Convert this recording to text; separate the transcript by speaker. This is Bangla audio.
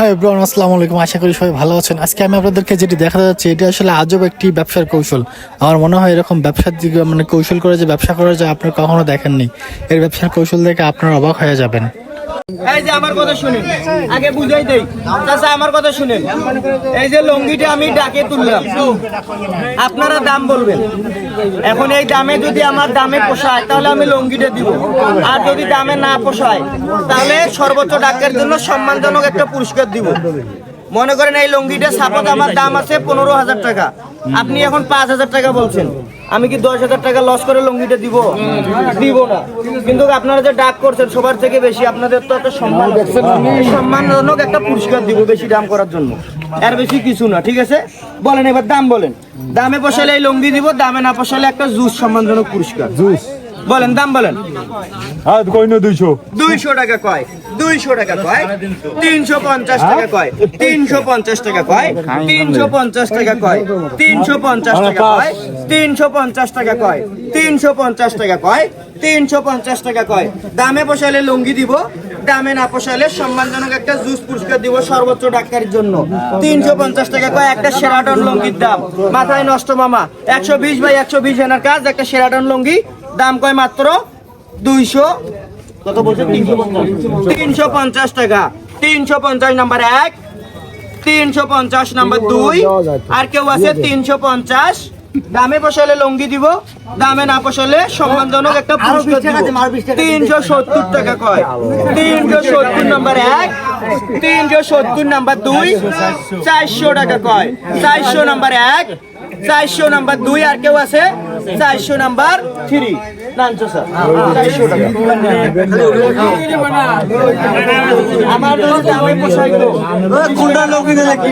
Speaker 1: হাই এভরিওয়ান, আসসালামু আলাইকুম। আশা করি সবাই ভালো আছেন। আজকে আমি আপনাদেরকে যেটি দেখাতে যাচ্ছি এটা আসলে আজব একটি ব্যবসার কৌশল। আমার মনে হয় এরকম ব্যবসার দিকে কৌশল করে যে ব্যবসা করা যায় আপনি কখনো দেখেননি। এর ব্যবসার কৌশল দেখে আপনারা অবাক হয়ে যাবেন।
Speaker 2: এই যে আমার কথা শুনেন, আগে বুঝাই দেই চাচা, আমার কথা শুনেন। এই যে লঙ্গিটা আমি ডাকে তুললাম, আপনারা দাম বলবেন। এখন এই দামে যদি আমার দামে পোষায় তাহলে আমি লঙ্গিটা দিব, আর যদি দামে না পোষায় তাহলে সর্বোচ্চ ডাকের জন্য সম্মানজনক একটা পুরস্কার দিব। মনে করেন এই লঙ্গিটা সাপোজ আমার দাম আছে 15,000 টাকা, আপনি এখন 5,000 টাকা বলছেন, আমি কি 10,000 টাকা লস করে লঙ্গিটা দিব? দিব না। কিন্তু আপনারা যে ডাক করছেন সবার থেকে বেশি, আপনাদের তো একটা সম্মানজনক একটা পুরস্কার দিব বেশি দাম করার জন্য, এর বেশি কিছু না। ঠিক আছে, বলেন এবার দাম বলেন। দামে পোষালে এই লঙ্গি দিব, দামে না পোষালে একটা জুস সম্মানজনক পুরস্কার। জুস বলেন, দাম বলেন। 200 টাকা কয়, 200 টাকা কয়, 350 টাকা কয়, 350 টাকা কয়, 350 টাকা কয়, 350 টাকা কয়, 350 টাকা কয়, 350 টাকা কয়, 350 টাকা কয়। দামে পোষালে লুঙ্গি দিব, দামে না পোষালে সম্মানজনক একটা জুস পুরস্কার দিব সর্বোচ্চ ডাক্তারের জন্য। 350 টাকা কয় একটা সেরাটন লুঙ্গির দাম। মাথায় নষ্ট মামা, 120 বাই 120 এনার কাজ। একটা সেরাটন লুঙ্গি দাম কয় মাত্র 200, কত বলছে? 350 টাকা। 350 নাম্বার 1, 350 নাম্বার 2, আর কেউ আছে 350। দামে পোষালে লঙ্গি দিব, দামে না পোষালে সম্মানজনক একটা পুরস্কার দিব। 370 টাকা কয়, 370 নাম্বার 1, 370 নাম্বার 2, 400 টাকা কয়, 400 নাম্বার 1, 400 নাম্বার 2, আর কেউ আছে 400 নাম্বার 3। নানছো স্যার 400 টাকা। আমার দামে পোষাই তো কোনটা লঙ্গি দিলে কি